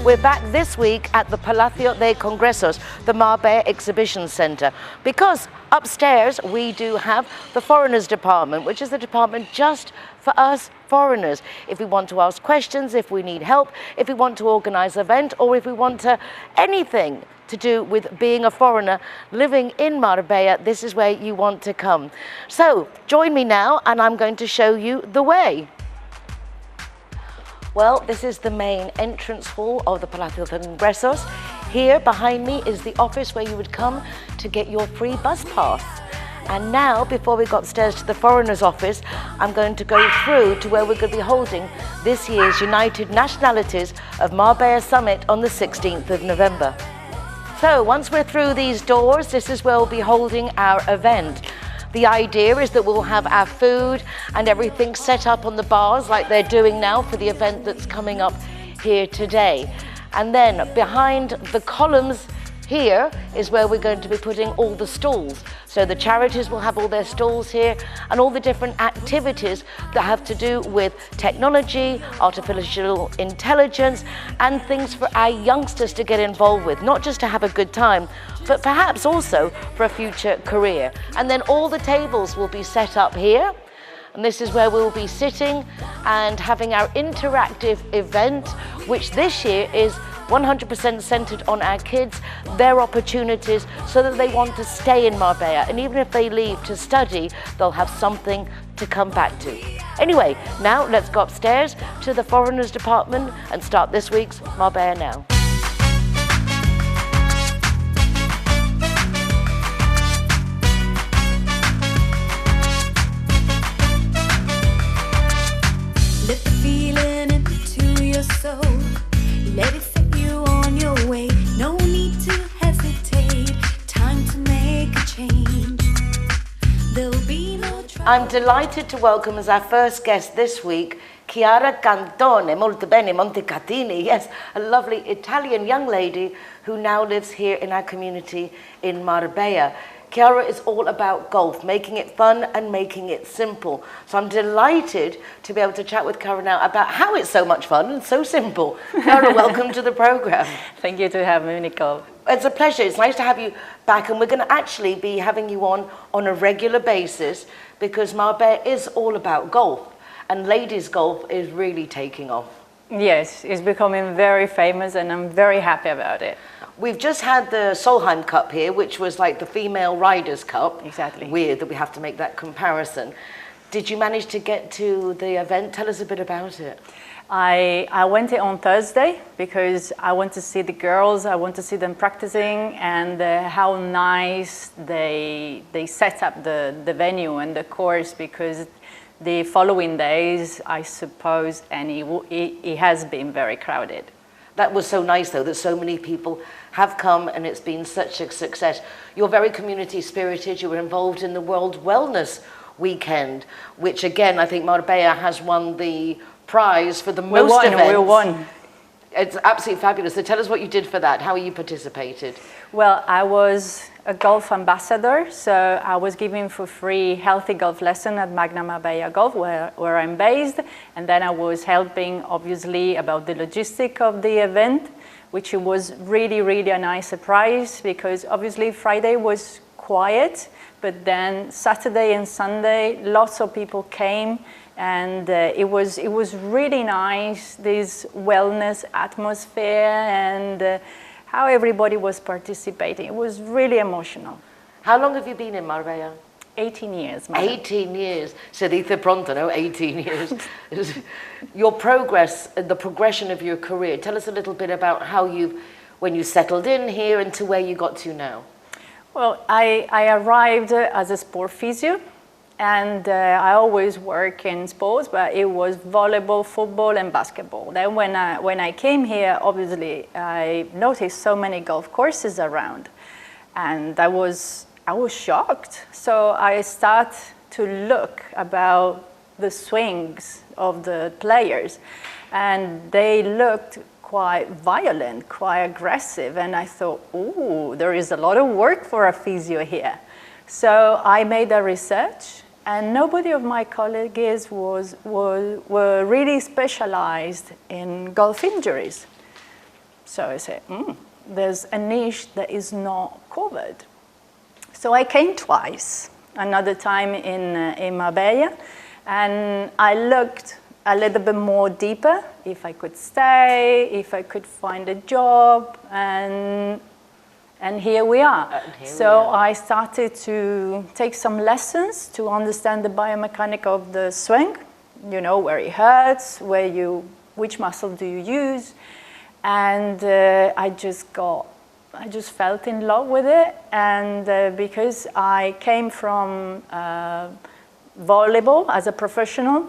We're back this week at the Palacio de Congresos, the Marbella Exhibition Centre, because upstairs we do have the Foreigners Department, which is the department just for us foreigners. If we want to ask questions, if we need help, if we want to organise an event, or if we want to anything to do with being a foreigner living in Marbella, this is where you want to come. So join me now and I'm going to show you the way. Well, this is the main entrance hall of the Palacio de Congresos. Here behind me is the office where you would come to get your free bus pass. And now, before we go upstairs to the foreigners office, I'm going to go through to where we're going to be holding this year's United Nationalities of Marbella Summit on the 16th of November. So once we're through these doors, this is where we'll be holding our event. The idea is that we'll have our food and everything set up on the bars like they're doing now for the event that's coming up here today. And then behind the columns here is where we're going to be putting all the stalls. So the charities will have all their stalls here and all the different activities that have to do with technology, artificial intelligence, and things for our youngsters to get involved with, not just to have a good time, but perhaps also for a future career. And then all the tables will be set up here. And this is where we'll be sitting and having our interactive event, which this year is 100% centered on our kids, their opportunities, so that they want to stay in Marbella. And even if they leave to study, they'll have something to come back to. Anyway, now let's go upstairs to the Foreigners Department and start this week's Marbella Now. Let the feeling into your soul. Let it set you on your way. No need to hesitate. Time to make a change. There'll be no trouble. I'm delighted to welcome as our first guest this week, Chiara Cantone, molto bene, Montecatini, yes, a lovely Italian young lady who now lives here in our community in Marbella. Chiara is all about golf, making it fun and making it simple. So I'm delighted to be able to chat with Chiara now about how it's so much fun and so simple. Chiara, welcome to the program. Thank you to have me, Nicole. It's a pleasure. It's nice to have you back, and we're going to actually be having you on a regular basis because Marbella is all about golf, and ladies golf is really taking off. Yes, it's becoming very famous and I'm very happy about it. We've just had the Solheim Cup here, which was like the female riders' cup. Exactly. Weird that we have to make that comparison. Did you manage to get to the event? Tell us a bit about it. I went on Thursday because I want to see the girls, I want to see them practicing and how nice they set up the venue and the course, because the following days, I suppose, and it has been very crowded. That was so nice, though, that so many people have come and it's been such a success. You're very community spirited. You were involved in the World Wellness Weekend, which again, I think Marbella has won the prize for the most events. We won. It's absolutely fabulous. So tell us what you did for that, how you participated. Well, I was a golf ambassador, so I was giving for free healthy golf lesson at Magna Marbella Golf, where I'm based, and then I was helping, obviously, about the logistic of the event, which was really, really a nice surprise, because obviously Friday was quiet, but then Saturday and Sunday, lots of people came, and it was really nice, this wellness atmosphere, and how everybody was participating. It was really emotional. How long have you been in Marbella? 18 years. Madam. 18 years. Se dice pronto, no? 18 years. Your progress, the progression of your career. Tell us a little bit about how when you settled in here and to where you got to now. Well, I arrived as a sport physio, and I always work in sports, but it was volleyball, football, and basketball. Then when I came here, obviously, I noticed so many golf courses around, and I was shocked. So I started to look about the swings of the players, and they looked quite violent, quite aggressive, and I thought, ooh, there is a lot of work for a physio here. So I made a research, and nobody of my colleagues were really specialized in golf injuries. So I said, there's a niche that is not covered. So I came twice, another time in Marbella, and I looked a little bit more deeper, if I could stay, if I could find a job, and here we are. I started to take some lessons to understand the biomechanics of the swing, you know, where it hurts, which muscle do you use, and I just felt in love with it, and because I came from volleyball as a professional,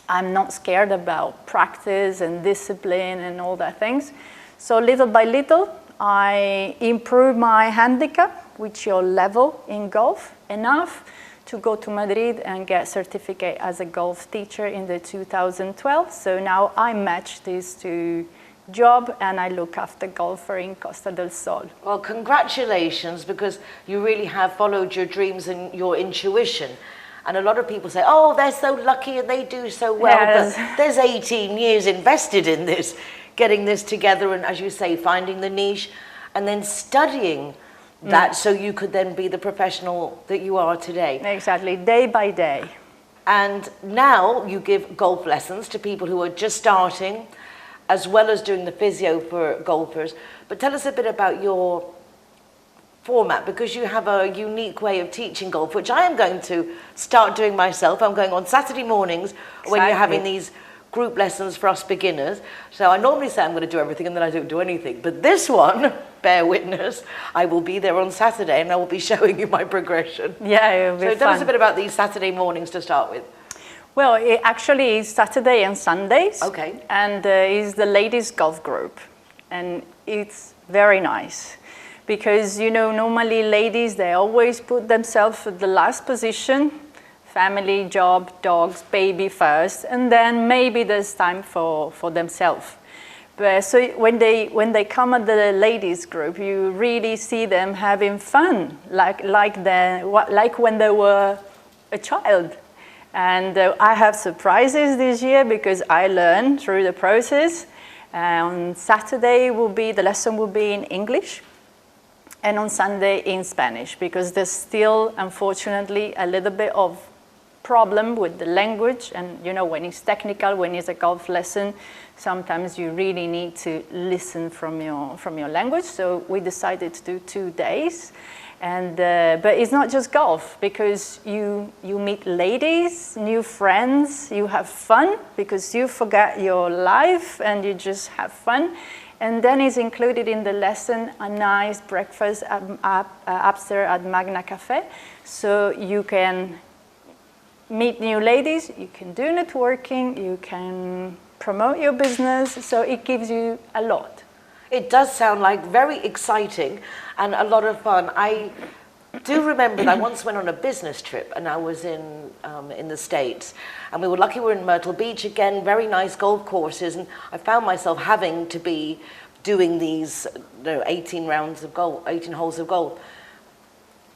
I'm not scared about practice and discipline and all that things. So little by little, I improved my handicap, which your level in golf, enough to go to Madrid and get certificate as a golf teacher in the 2012. So now I match these two job and I look after golfer in Costa del Sol. Well, congratulations, because you really have followed your dreams and your intuition. And a lot of people say, oh, they're so lucky and they do so well. Yes. But there's 18 years invested in this, getting this together and, as you say, finding the niche and then studying that so you could then be the professional that you are today. Exactly, day by day. And now you give golf lessons to people who are just starting, as well as doing the physio for golfers. But tell us a bit about your format, because you have a unique way of teaching golf, which I am going to start doing myself. I'm going on Saturday mornings when you're having these group lessons for us beginners. So I normally say I'm going to do everything and then I don't do anything. But this one, bear witness, I will be there on Saturday and I will be showing you my progression. Yeah, it'll be fun. So tell us a bit about these Saturday mornings to start with. Well, it actually is Saturday and Sundays. Okay. And it's the Ladies Golf Group. And it's very nice. Because, you know, normally ladies, they always put themselves at the last position. Family, job, dogs, baby first. And then maybe there's time for themselves. But so when they come at the ladies group, you really see them having fun, like when they were a child. And I have surprises this year because I learned through the process. On Saturday the lesson will be in English, and on Sunday in Spanish, because there's still, unfortunately, a little bit of problem with the language. And you know, when it's technical, when it's a golf lesson, sometimes you really need to listen from your language. So we decided to do 2 days. And but it's not just golf, because you meet ladies, new friends, you have fun because you forget your life and you just have fun. And then it's included in the lesson a nice breakfast upstairs at Magna Cafe, so you can meet new ladies, you can do networking, you can promote your business, so it gives you a lot. It does sound like very exciting and a lot of fun. I do remember that I once went on a business trip and I was in the States, and we were lucky we were in Myrtle Beach again, very nice golf courses, and I found myself having to be doing these 18 rounds of golf, 18 holes of golf.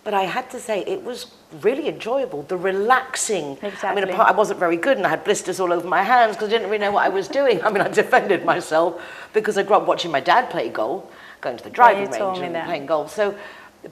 But I had to say, it was really enjoyable, the relaxing. Exactly. I mean, I wasn't very good and I had blisters all over my hands because I didn't really know what I was doing. I mean, I defended myself because I grew up watching my dad play golf, going to the driving range and playing golf. So,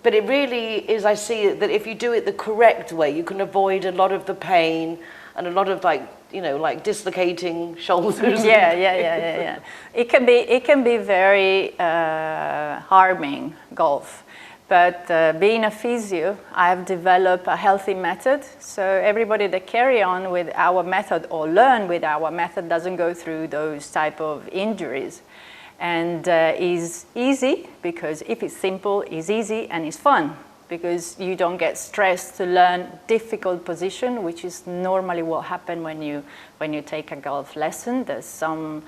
but it really is, I see that if you do it the correct way, you can avoid a lot of the pain and a lot of like dislocating shoulders. Yeah. It can be very harming, golf. But being a physio, I have developed a healthy method. So everybody that carry on with our method or learn with our method doesn't go through those type of injuries. And is easy, because if it's simple, it's easy and it's fun, because you don't get stressed to learn difficult position, which is normally what happens when you take a golf lesson. There's some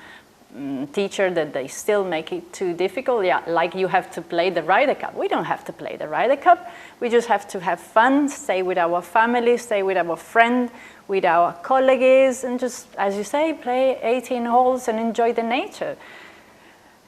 teacher that they still make it too difficult. Yeah, like you have to play the Ryder Cup. We don't have to play the Ryder Cup. We just have to have fun, stay with our family, stay with our friend, with our colleagues, and just, as you say, play 18 holes and enjoy the nature.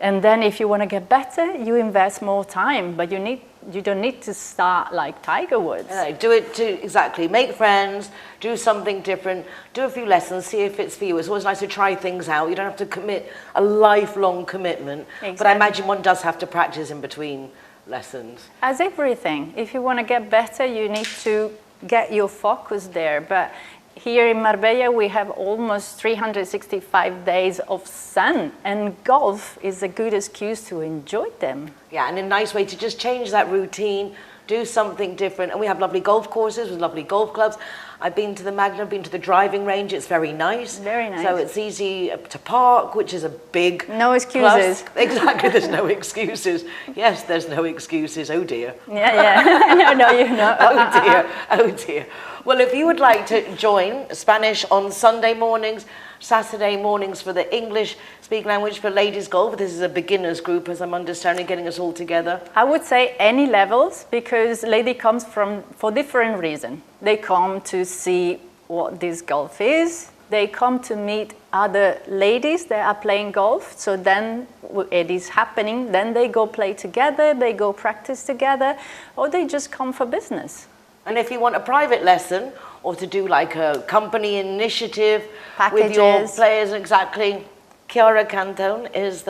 And then if you want to get better, you invest more time, but you don't need to start like Tiger Woods. Do it to, exactly, make friends, do something different, do a few lessons, see if it's for you. It's always nice to try things out. You don't have to commit a lifelong commitment. Exactly. But I imagine one does have to practice in between lessons. As everything, if you want to get better, you need to get your focus there. But here in Marbella, we have almost 365 days of sun, and golf is a good excuse to enjoy them. Yeah, and a nice way to just change that routine, do something different. And we have lovely golf courses with lovely golf clubs. I've been to the Magna, I've been to the driving range. It's very nice. Very nice. So it's easy to park, which is a big No excuses. plus. Exactly, there's no excuses. Yes, there's no excuses. Oh dear. Yeah. No, you know. Oh dear, oh dear. Well, if you would like to join Spanish on Sunday mornings, Saturday mornings for the English speaking language for Ladies Golf, this is a beginners group, as I'm understanding, getting us all together. I would say any levels, because lady comes for different reasons. They come to see what this golf is. They come to meet other ladies that are playing golf. So then it is happening. Then they go play together. They go practice together, or they just come for business. And if you want a private lesson, or to do like a company initiative Packages. with your players, exactly, Chiara Cantone is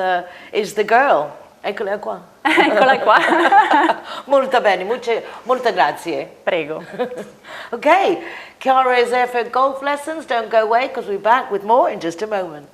the girl. Eccola qua. Eccola qua. Molto bene, molte grazie. Prego. Okay, Chiara is there for golf lessons. Don't go away, because we're back with more in just a moment.